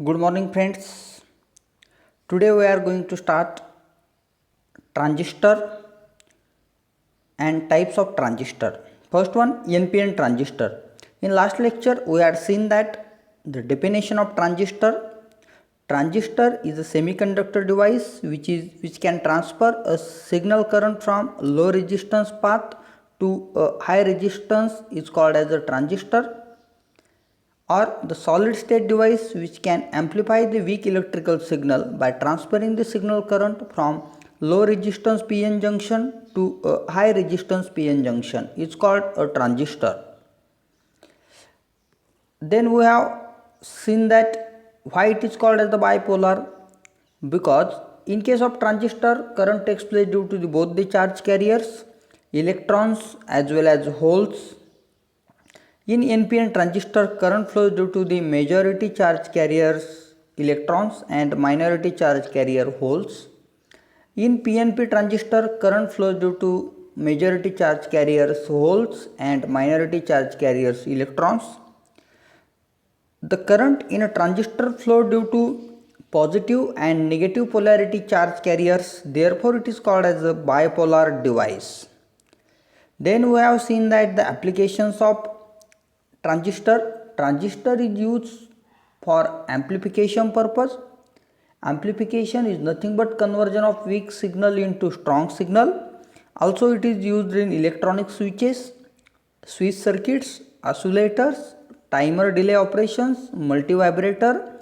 Good morning, friends. Today we are going to start transistor and types of transistor. First one, NPN transistor. In last lecture we had seen that the definition of transistor. Transistor is a semiconductor device which can transfer a signal current from low resistance path to a high resistance is called as a transistor, or the solid state device which can amplify the weak electrical signal by transferring the signal current from low resistance PN junction to a high resistance PN junction is called a transistor. Then we have seen that why it is called as the bipolar, because in case of transistor current takes place due to both the charge carriers, electrons as well as holes. In NPN transistor, current flows due to the majority charge carriers electrons and minority charge carrier holes. In PNP transistor, current flows due to majority charge carriers holes and minority charge carriers electrons. The current in a transistor flow due to positive and negative polarity charge carriers, therefore it is called as a bipolar device. Then we have seen that the applications of transistor is used for amplification purpose. Amplification is nothing but conversion of weak signal into strong signal. Also it is used in electronic switches, switch circuits, oscillators, timer delay operations, multivibrator,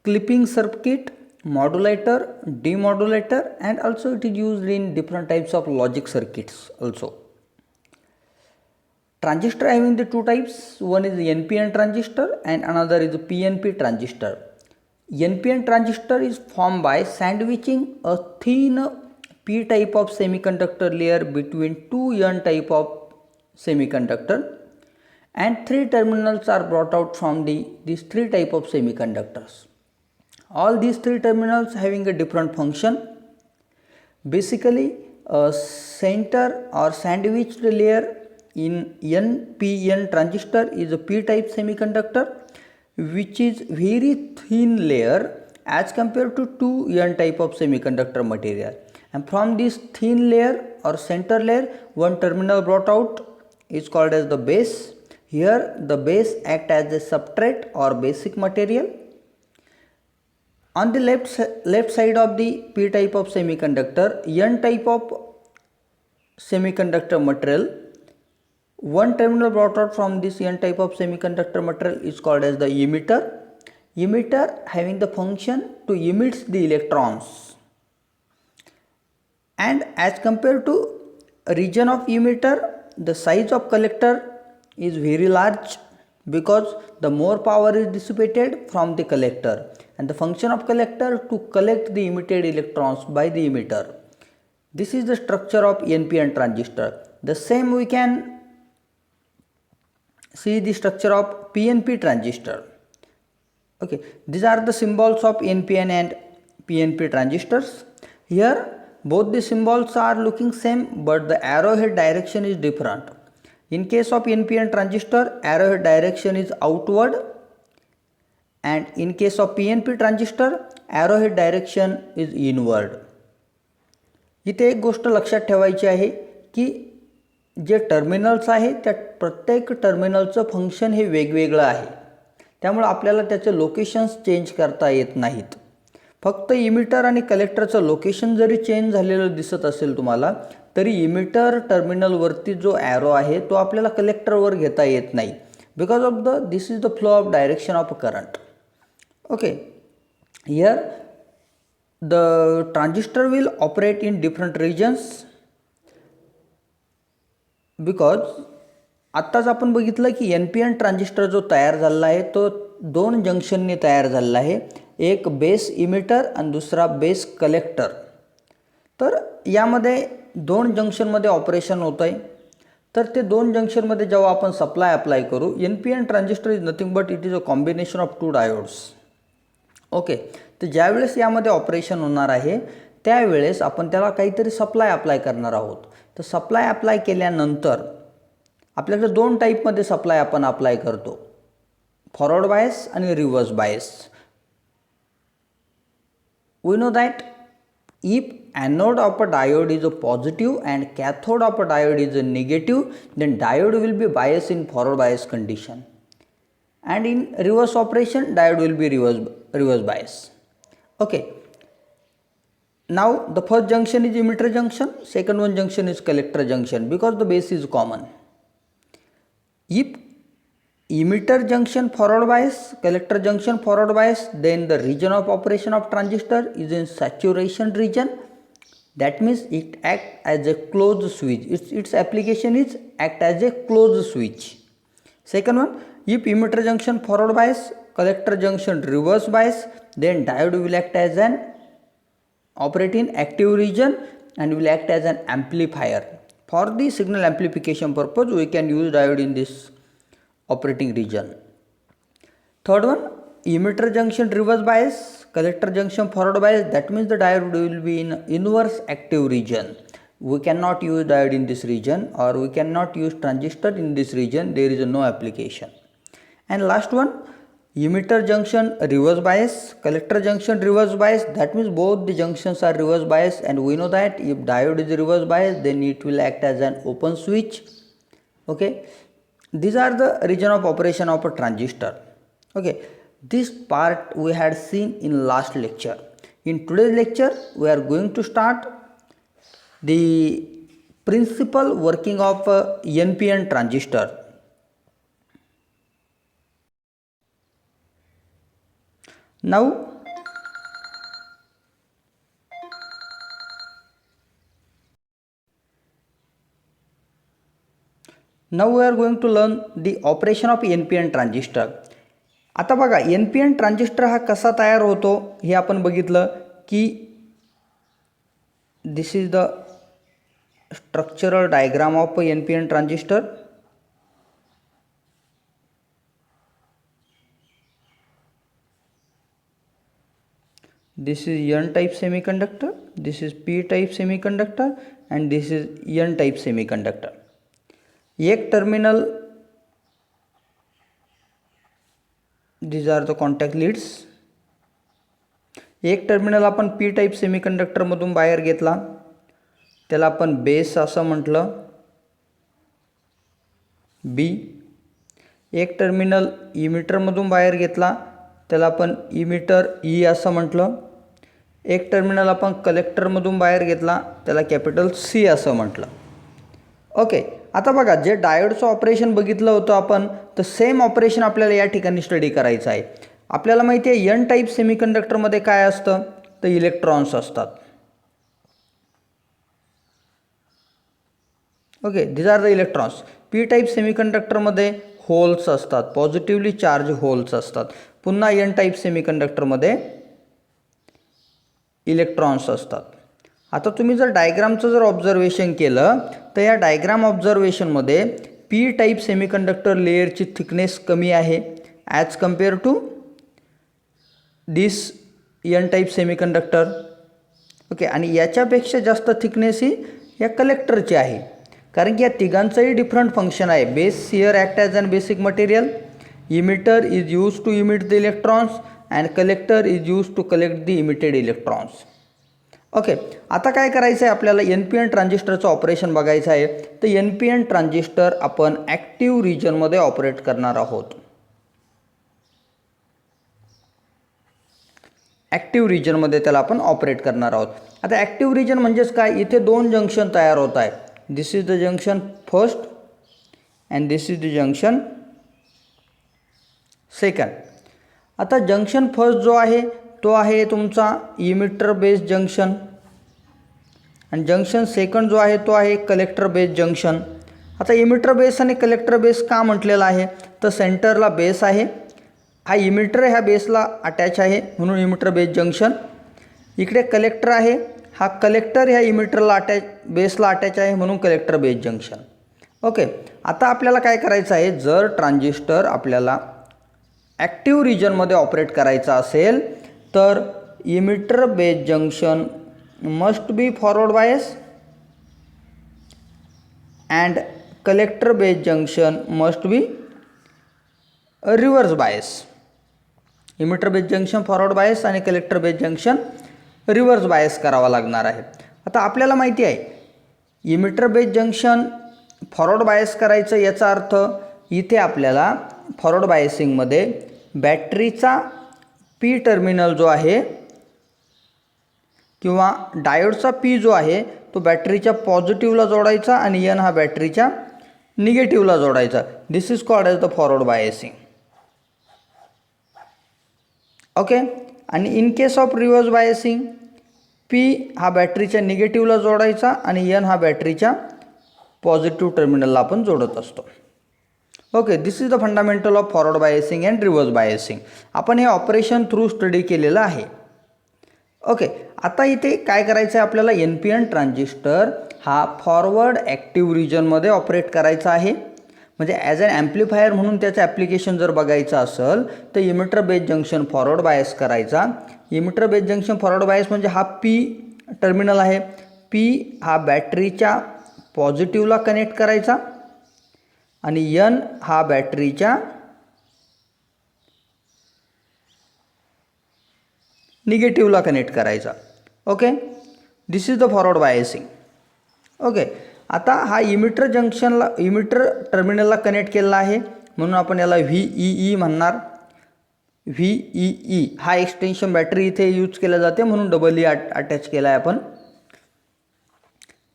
clipping circuit, modulator, demodulator, and also it is used in different types of logic circuits also. Transistor having the two types, one is the NPN transistor and another is the PNP transistor. NPN transistor is formed by sandwiching a thin P type of semiconductor layer between two N type of semiconductor, and three terminals are brought out from these three type of semiconductors. All these three terminals having a different function. Basically a center or sandwiched layer in NPN transistor is a P-type semiconductor which is very thin layer as compared to two N-type of semiconductor material, and from this thin layer or center layer one terminal brought out is called as the base. Here the base act as a substrate or basic material. On the left side of the P-type of semiconductor, N-type of semiconductor material, one terminal brought out from this N type of semiconductor material is called as the emitter. Emitter having the function to emit the electrons, and as compared to a region of emitter, the size of collector is very large because the more power is dissipated from the collector, and the function of collector to collect the emitted electrons by the emitter. This is the structure of NPN transistor. The same we can see the structure of PNP transistor. Okay, these are the symbols of NPN and PNP transistors. Here both the symbols are looking same, but the arrowhead direction is different. In case of NPN transistor, arrowhead direction is outward, and in case of PNP transistor, arrowhead direction is inward. इथे एक गोष्ट लक्षात ठेवायची आहे की जे terminals आहेत त्या प्रत्येक टर्मिनलचं फंक्शन हे वेगवेगळं आहे, त्यामुळे आपल्याला त्याचे लोकेशन्स चेंज करता येत नाहीत. फक्त इमिटर आणि कलेक्टरचं लोकेशन जरी चेंज झालेलं दिसत असेल तुम्हाला, तरी इमिटर टर्मिनलवरती जो ॲरो आहे तो आपल्याला कलेक्टरवर घेता येत नाही, because of this is the flow of direction of current. Okay, here the transistor will operate in different regions, because आत्ताच आपण बघितलं की NPN ट्रान्झिस्टर जो तयार झालेला आहे तो दोन जंक्शनने तयार झालेला आहे, एक बेस इमिटर आणि दुसरा बेस कलेक्टर. तर यामध्ये दोन जंक्शनमध्ये ऑपरेशन होत आहे. तर ते दोन जंक्शनमध्ये जेव्हा आपण सप्लाय अप्लाय करू, NPN transistor is nothing but it is a combination of two diodes. Okay, तर ज्यावेळेस यामध्ये ऑपरेशन होणार आहे त्यावेळेस आपण त्याला काहीतरी सप्लाय अप्लाय करणार आहोत. तर सप्लाय अप्लाय केल्यानंतर आपल्याकडे दोन टाईपमध्ये सप्लाय आपण अप्लाय करतो, फॉरवर्ड बायस आणि reverse bias. we know that if anode of a diode is a positive and cathode of a diode is a negative, then diode will be biased in forward bias condition, and in reverse operation diode will be reverse bias. Okay. Now the first junction is emitter junction, second one junction is collector junction, because the base is common. If emitter junction forward bias, collector junction forward bias, then the region of operation of transistor is in saturation region. That means it acts as a closed switch. Its application is act as a closed switch. Second one, if emitter junction forward bias, collector junction reverse bias, then diode will act as an operate in active region and will act as an amplifier. For the signal amplification purpose, we can use diode in this operating region. Third one, emitter junction reverse bias, collector junction forward bias, that means the diode will be in inverse active region. We cannot use diode in this region, or we cannot use transistor in this region. There is no application. And last one, emitter junction reverse bias, collector junction reverse bias, that means both the junctions are reverse bias, and we know that if diode is reverse bias, then it will act as an open switch. Okay, these are the region of operation of a transistor. Okay, this part we had seen in last lecture. In today's lecture, we are going to start the principal working of NPN transistor. Now we are going to learn the operation of NPN transistor. आता बघा NPN transistor हा कसा तयार होतो हे आपण बघितलं की this is the structural diagram of NPN transistor. This is N type semiconductor, this is P type semiconductor, and this is N type semiconductor. एक terminal, these are the contact leads. एक टर्मिनल आपण P type semiconductor मधून बाहेर घेतला, त्याला आपण base असं म्हटलं. B. एक टर्मिनल इमिटर मधून बाहेर घेतला, त्याला आपण इमिटर E असं म्हटलं. एक टर्मिनल आपण कलेक्टर मधून बाहेर घेतला, त्याला कॅपिटल C असं म्हटलं. ओके, आता बघा जे डायोडचं ऑपरेशन बघितलं होतं आपण, तर सेम ऑपरेशन आपल्याला या ठिकाणी स्टडी करायचं आहे. आपल्याला माहिती आहे N टाइप सेमीकंडक्टरमध्ये काय असतं, तर इलेक्ट्रॉन्स असतात. Okay, these are the electrons. P type सेमीकंडक्टरमध्ये होल्स असतात, पॉझिटिव्हली चार्ज होल्स असतात. पुन्हा N टाइप सेमीकंडक्टरमध्ये इलेक्ट्रॉन्स असतात. आता तुम्ही जर डायग्रामचं जर ऑब्झर्वेशन केलं, तर या डायग्राम ऑब्झर्वेशनमध्ये P टाइप सेमीकंडक्टर लेयरची थिकनेस कमी आहे as compare to this N type semiconductor. Okay, आणि याच्यापेक्षा जास्त थिकनेस ही या कलेक्टरची आहे, कारण की या तिघांचंही डिफरंट फंक्शन आहे. Base here act as an basic material, emitter is use to emit the electrons, and collector is use to collect the emitted electrons. Okay, आता काय करायचं आहे आपल्याला, NPN ट्रान्झिस्टरचं ऑपरेशन बघायचं आहे. तर NPN ट्रान्झिस्टर आपण ॲक्टिव्ह रिजनमध्ये ऑपरेट करणार आहोत. ॲक्टिव्ह रिजनमध्ये त्याला आपण ऑपरेट करणार आहोत. आता ॲक्टिव्ह रिजन म्हणजेच काय, इथे दोन जंक्शन तयार होत आहे. This is the junction first and this is the junction second. आता जंक्शन फर्स्ट जो आहे तो आहे तुमचा इमिटर बेस जंक्शन, आणि जंक्शन सेकंड जो आहे तो आहे कलेक्टर बेस जंक्शन. आता इमिटर बेस आणि कलेक्टर बेस का म्हटलेला आहे, तर सेंटरला बेस आहे, हा इमिटर ह्या बेसला अटॅच आहे म्हणून इमिटर बेस जंक्शन. इकडे कलेक्टर आहे, हा कलेक्टर ह्या इमिटरला बेसला अटॅच आहे म्हणून कलेक्टर बेस जंक्शन. ओके, आता आपल्याला काय करायचं आहे, जर ट्रान्झिस्टर आपल्याला ॲक्टिव्ह रिजनमध्ये ऑपरेट करायचा असेल तर emitter base junction must be forward bias and collector base junction must be reverse bias. Emitter base junction forward bias आणि collector base junction reverse bias करावा लागणार आहे. आता आपल्याला माहिती आहे emitter base junction forward bias करायचं, याचा अर्थ इथे आपल्याला फॉरवर्ड बायसिंगमध्ये बॅटरीचा पी टर्मिनल जो आहे किंवा डायोडचा पी जो आहे तो बॅटरीच्या पॉझिटिव्हला जोडायचा आणि एन हा बॅटरीच्या निगेटिव्हला जोडायचा. This is called as the forward biasing. Okay. आणि in case of reverse biasing P हा बॅटरीच्या निगेटिव्हला जोडायचा आणि एन हा बॅटरीच्या पॉझिटिव्ह टर्मिनलला आपण जोडत असतो. Okay. This is the fundamental of forward biasing and reverse biasing. आपण हे ऑपरेशन थ्रू स्टडी केलेलं आहे. ओके. आता इथे काय करायचं आहे आपल्याला, एन पी एन ट्रान्झिस्टर हा फॉरवर्ड ॲक्टिव्ह रिजनमध्ये ऑपरेट करायचा आहे. म्हणजे ॲज अन ॲम्प्लिफायर म्हणून त्याचं ॲप्लिकेशन जर बघायचं असेल तर emitter base junction forward bias करायचा. Emitter base junction forward bias म्हणजे हा पी टर्मिनल आहे, पी हा बॅटरीच्या पॉझिटिव्हला कनेक्ट करायचा आणि एन हा बॅटरीच्या निगेटिव्हला कनेक्ट करायचा. Okay. This is the forward biasing. Okay. आता हा इमिटर टर्मिनलला कनेक्ट केलेला आहे म्हणून आपण याला VEE म्हणणार. VEE हा एक्सटेन्शन बॅटरी इथे यूज केला जाते म्हणून डबल अटॅच केला आहे आपण.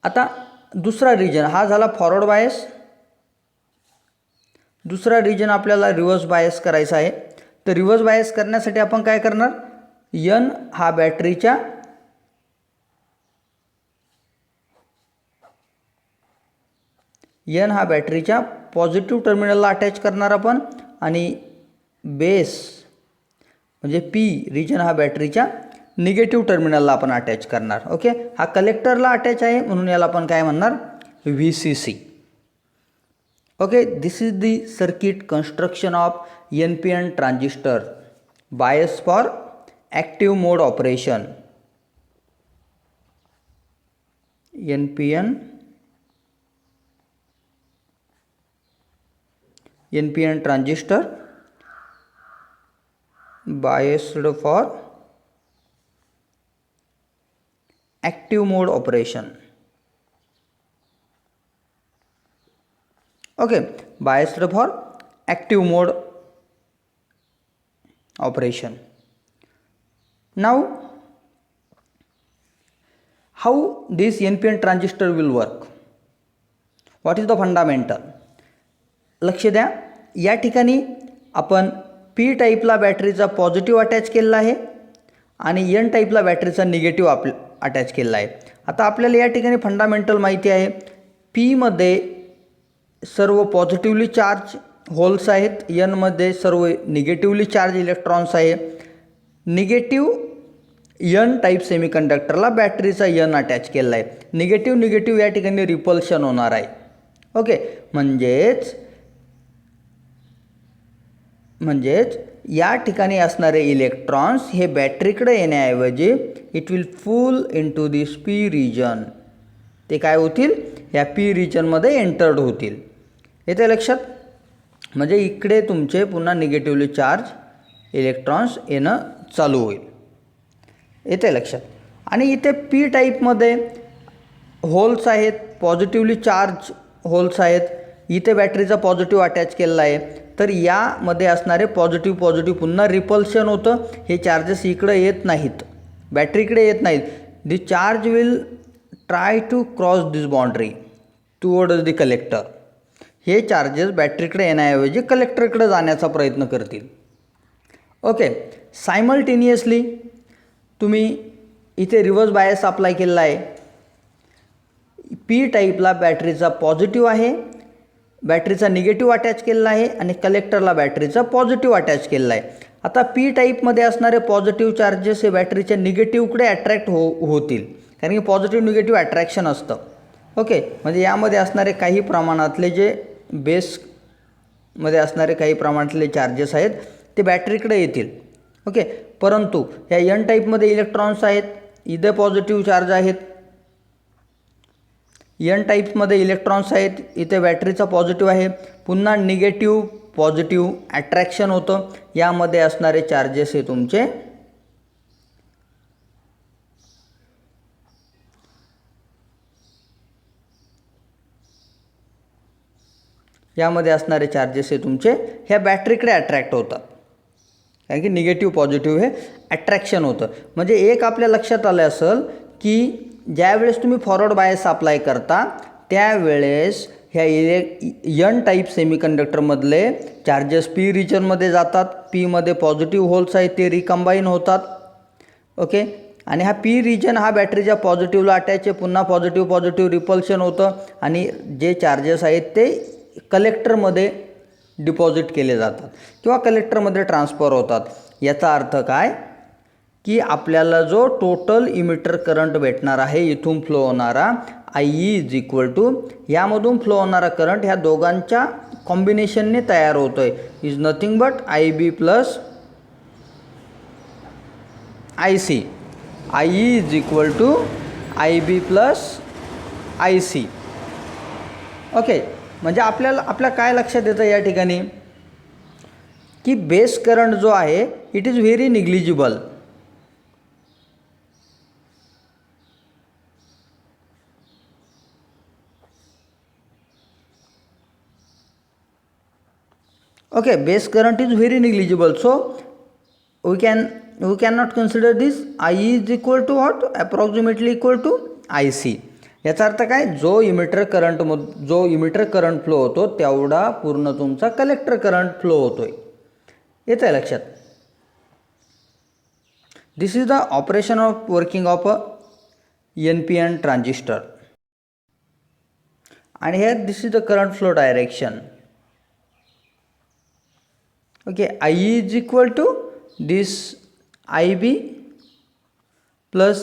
आता दुसरा रिजन हा झाला फॉरवर्ड बायस. दुसरा रिजन आपल्याला रिव्हर्स बायस करायचा आहे. तर रिव्हर्स बायस करण्यासाठी आपण काय करणार, एन हा बॅटरीच्या पॉझिटिव्ह टर्मिनलला अटॅच करणार आपण आणि बेस म्हणजे पी रिजन हा बॅटरीच्या निगेटिव्ह टर्मिनलला आपण अटॅच करणार. ओके. हा कलेक्टरला अटॅच आहे म्हणून याला आपण काय म्हणणार, VCC. Okay. This is the circuit construction of NPN transistor bias for active mode operation. NPN transistor biased for active mode operation. Okay, biased for active mode operation. Now how this NPN transistor will work? What is the fundamental? लक्ष द्या, या ठिकाणी आपण P टाईपला बॅटरीचा positive attach केलेला आहे आणि N टाईपला बॅटरीचा निगेटिव्ह अटॅच केलेला आहे. आता आपल्याला या ठिकाणी फंडामेंटल माहिती आहे, पीमध्ये सर्व पॉझिटिव्हली चार्ज होल्स आहेत, एनमध्ये सर्व निगेटिव्हली चार्ज इलेक्ट्रॉन्स आहे. निगेटिव्ह एन टाईप सेमीकंडक्टरला बॅटरीचा एन अटॅच केलेला आहे. निगेटिव्ह या ठिकाणी रिपल्शन होणार आहे. ओके, म्हणजेच या ठिकाणी असणारे इलेक्ट्रॉन्स हे बॅटरीकडे येण्याऐवजी it will fall into this P region. ते काय होतील, या पी रिजनमध्ये एंटर्ड होतील. येते लक्षात? म्हणजे इकडे तुमचे पुन्हा निगेटिव्हली चार्ज इलेक्ट्रॉन्स येणं चालू होईल. येते लक्षात? आणि इथे पी टाईपमध्ये होल्स आहेत, पॉझिटिव्हली चार्ज होल्स आहेत. इथे बॅटरीचा पॉझिटिव्ह अटॅच केलेला आहे, तर यामध्ये असणारे पॉझिटिव्ह पुन्हा रिपल्शन होतं. हे चार्जेस इकडे येत नाहीत, बॅटरीकडे येत नाहीत. The charge will try to cross this boundary towards the collector. हे चार्जेस बॅटरीकडे येण्याऐवजी कलेक्टरकडे जाण्याचा प्रयत्न करतील. ओके, सायमल्टेनियसली तुम्ही इथे रिव्हर्स बायस अप्लाय केलेला आहे. पी टाईपला बॅटरीचा पॉझिटिव्ह आहे, बॅटरीचा निगेटिव्ह अटॅच केलेला आहे आणि कलेक्टरला बॅटरीचा पॉझिटिव्ह अटॅच केलेला आहे. आता पी टाईपमध्ये असणारे पॉझिटिव्ह चार्जेस हे बॅटरीच्या निगेटिव्हकडे अट्रॅक्ट होतील, कारण की पॉझिटिव्ह निगेटिव्ह अट्रॅक्शन असतं. ओके, म्हणजे यामध्ये असणारे काही प्रमाणातले जे बेसमध्ये असणारे काही प्रमाणातले चार्जेस आहेत ते बॅटरीकडे येतील. ओके, परंतु या एन टाईपमध्ये इलेक्ट्रॉन्स आहेत, इथे पॉझिटिव्ह चार्ज आहेत. एन टाईप्समध्ये इलेक्ट्रॉन्स आहेत, इथे बॅटरीचा पॉझिटिव्ह आहे, पुन्हा निगेटिव्ह पॉझिटिव्ह अट्रॅक्शन होतं. यामध्ये असणारे चार्जेस हे तुमचे यामध्ये असणारे चार्जेस हे तुमचे ह्या बॅटरीकडे अट्रॅक्ट होतात, कारण की निगेटिव्ह पॉझिटिव्ह हे अट्रॅक्शन होतं. म्हणजे एक आपल्या लक्षात आलं असेल की ज्यावेळेस तुम्ही फॉरवर्ड बायस अप्लाय करता त्यावेळेस ह्या एन टाईप सेमीकंडक्टरमधले चार्जेस पी रिजनमध्ये जातात, पीमध्ये पॉझिटिव्ह होल्स आहेत ते रिकंबाईन होतात. ओके, आणि हा पी रिजन हा बॅटरीच्या पॉझिटिव्हला अटॅच आहे, पुन्हा पॉझिटिव्ह रिपल्शन होतं आणि जे चार्जेस आहेत ते कलेक्टरमध्ये डिपॉझिट केले जातात किंवा कलेक्टरमध्ये ट्रान्सफर होतात. याचा अर्थ काय की आपल्याला जो टोटल इमिटर करंट भेटणार आहे इथून फ्लो होणारा IE इज इक्वल टू यामधून फ्लो होणारा करंट ह्या दोघांच्या कॉम्बिनेशनने तयार होतो आहे, is nothing but IB plus IC. IE is equal to IB plus IC. Okay, म्हणजे आपल्या काय लक्षात येतं या ठिकाणी की बेस करंट जो आहे it is very negligible. Okay, base current is very negligible, so we cannot consider this. IE is equal to what? Approximately equal to IC. याचा अर्थ काय, जो इमिटर करंट फ्लो होतो तेवढा पूर्ण तुमचा कलेक्टर करंट फ्लो होतोय. येतं आहे लक्षात. This is the operation of working of a NPN transistor आणि here this is the current flow direction. Okay, IE is equal to this IB plus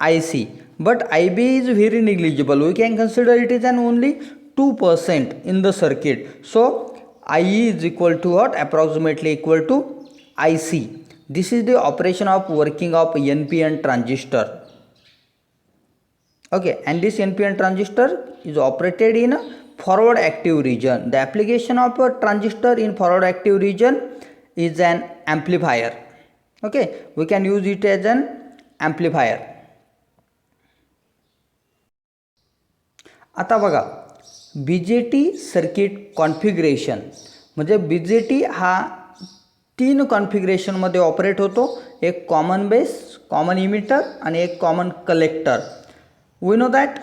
IC, but IB is very negligible. We can consider it is an only 2% in the circuit. So IE is equal to what? Approximately equal to IC. This is the operation of working of NPN transistor. Okay, and this NPN transistor is operated in a forward active region. The application of a transistor in forward active region is an amplifier. Okay, we can use it as an amplifier. आता बघा, BJT circuit configuration म्हणजे BJT हा 3 कॉन्फिगरेशनमध्ये operate होतो. एक common base, common emitter आणि एक common collector. We know that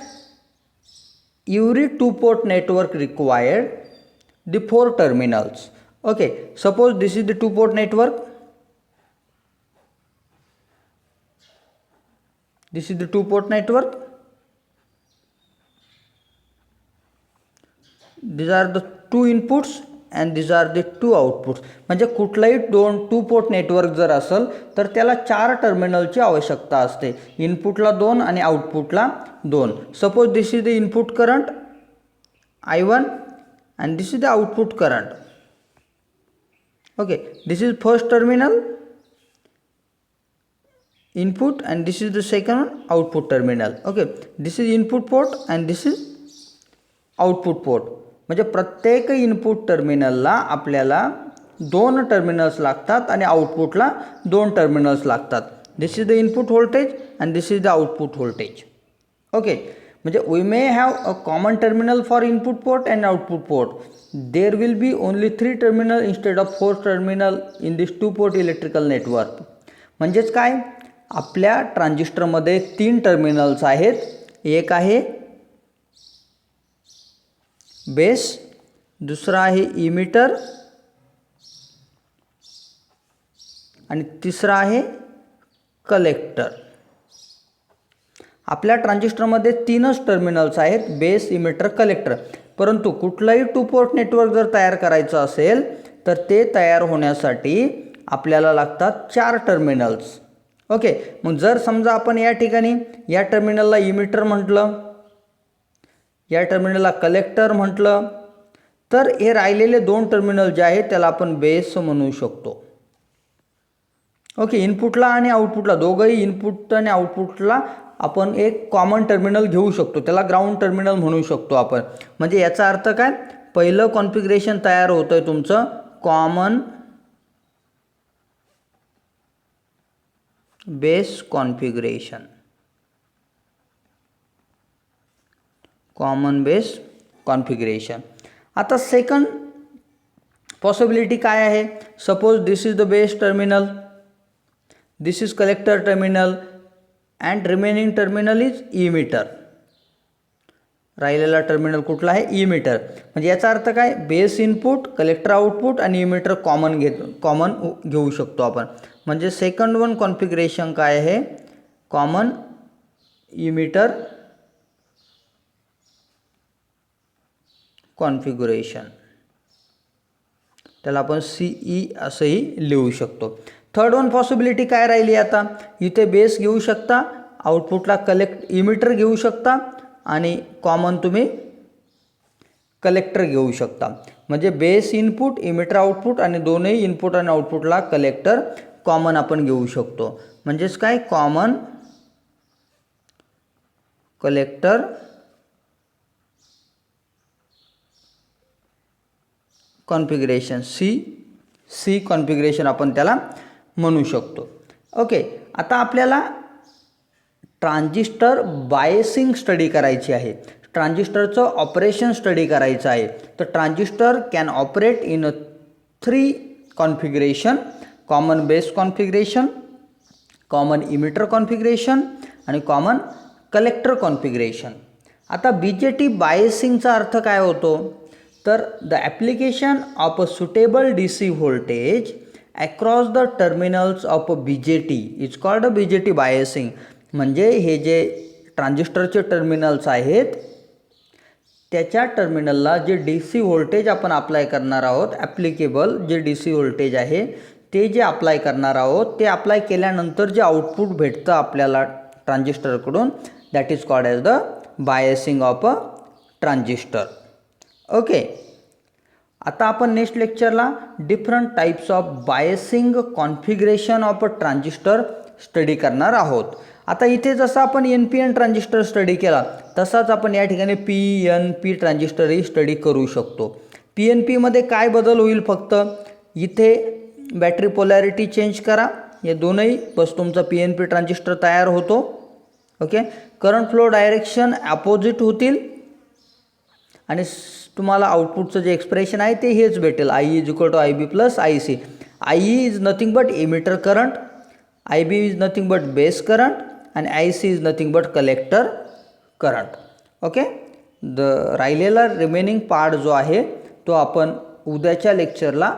every 2-port network required the 4 terminals. Okay, suppose this is the 2-port network. This is the 2-port network. These are the 2 inputs and these are the 2 outputs. म्हणजे कुठलाही 2-port network जर असेल तर त्याला 4 टर्मिनलची आवश्यकता असते. इनपुटला 2 आणि आउटपुटला 2. Suppose this is the input current I1 and this is the output current. Okay, this is first terminal input and this is the second one output terminal. Okay, this is input port and this is output port. म्हणजे प्रत्येक input टर्मिनलला आपल्याला 2 terminals लागतात आणि आउटपुटला 2 terminals लागतात. This is the input voltage and this is the output voltage. Okay, म्हणजे we may have a common terminal for input port and output port. There will be only 3 terminal instead of 4 terminal in this 2-port electrical network. म्हणजेच काय, आपल्या ट्रान्झिस्टरमध्ये 3 terminals आहेत. एक आहे base, दुसरा आहे इमिटर आणि तिसरा आहे कलेक्टर. आपल्या ट्रान्झिस्टरमध्ये 3च टर्मिनल्स आहेत, बेस, इमिटर, कलेक्टर. परंतु कुठलाही 2-port नेटवर्क जर तयार करायचं असेल तर ते तयार होण्यासाठी आपल्याला लागतात 4 टर्मिनल्स. ओके, मग जर समजा आपण या ठिकाणी या टर्मिनलला इमिटर म्हटलं, या टर्मिनलला कलेक्टर म्हटलं, तर हे राहिलेले 2 टर्मिनल जे आहेत त्याला आपण बेस म्हणू शकतो. ओके, इनपुटला आणि आउटपुटला, दोघंही इनपुट आणि आउटपुटला आपण एक कॉमन टर्मिनल घेऊ शकतो, त्याला ग्राउंड टर्मिनल म्हणू शकतो आपण. म्हणजे याचा अर्थ काय, पहिलं कॉन्फिगरेशन तयार होतं आहे तुमचं common base configuration, common base configuration. आता सेकंड पॉसिबिलिटी काय आहे, suppose this is the base terminal, this is collector terminal and remaining terminal is emitter. राहिलेला टर्मिनल कुठला आहे, इमिटर. म्हणजे याचा अर्थ काय, बेस इनपुट, कलेक्टर आउटपुट आणि इमिटर कॉमन घेऊ शकतो आपण. म्हणजे सेकंड वन कॉन्फिगरेशन काय आहे, कॉमन इमिटर कॉन्फिगरेशन, त्याला आपण CE असंही लिहू शकतो. थर्ड वन पॉसिबिलिटी काय राहिली आता, इथे बेस घेऊ शकता, आउटपुटला इमिटर घेऊ शकता आणि कॉमन तुम्ही कलेक्टर घेऊ शकता. म्हणजे बेस इनपुट, इमिटर आउटपुट आणि दोन्ही इनपुट आणि आउटपुटला कलेक्टर कॉमन आपण घेऊ शकतो. म्हणजेच काय, common collector configuration, C configuration आपण त्याला म्हणू शकतो. ओके, आता आपल्याला ट्रान्झिस्टर बायसिंग स्टडी करायची आहे, ट्रान्झिस्टरचं ऑपरेशन स्टडी करायचं आहे. तर transistor can operate in 3 configuration, common base configuration, common emitter configuration आणि कॉमन कलेक्टर कॉन्फिगरेशन. आता BJT बायसिंगचा अर्थ काय होतो, तर the application of a suitable DC voltage across the terminals of BJT is called a BJT biasing. म्हणजे हे जे ट्रान्झिस्टरचे टर्मिनल्स आहेत त्याच्या टर्मिनलला जे DC व्होल्टेज आपण अप्लाय करणार आहोत, ॲप्लिकेबल जे DC व्होल्टेज आहे ते जे अप्लाय करणार आहोत, ते अप्लाय केल्यानंतर जे आउटपुट भेटतं आपल्याला ट्रान्झिस्टरकडून, that is called as the biasing of a transistor. Okay, आता आपण नेक्स्ट लेक्चरला different types of biasing configuration of a transistor study करणार आहोत. आता इथे जसं आपण NPN ट्रान्झिस्टर स्टडी केला तसाच आपण या ठिकाणी PNP ट्रान्झिस्टरही स्टडी करू शकतो. PNPमध्ये काय बदल होईल, फक्त इथे बॅटरी पोलॅरिटी चेंज करा, या दोनही बस तुमचा PNP ट्रान्झिस्टर तयार होतो. Okay, current flow direction opposite होतील आणि तुम्हाला आउटपुटचं जे एक्सप्रेशन आहे ते हेच भेटेल, I is equal to IB plus IC. IE is nothing but emitter current, IB is nothing but base current आणि IC is nothing but collector current. Okay, राहिलेला रिमेनिंग पार्ट जो आहे तो आपण उद्याच्या लेक्चरला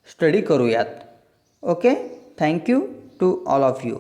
स्टडी करूयात. Okay, thank you to all of you.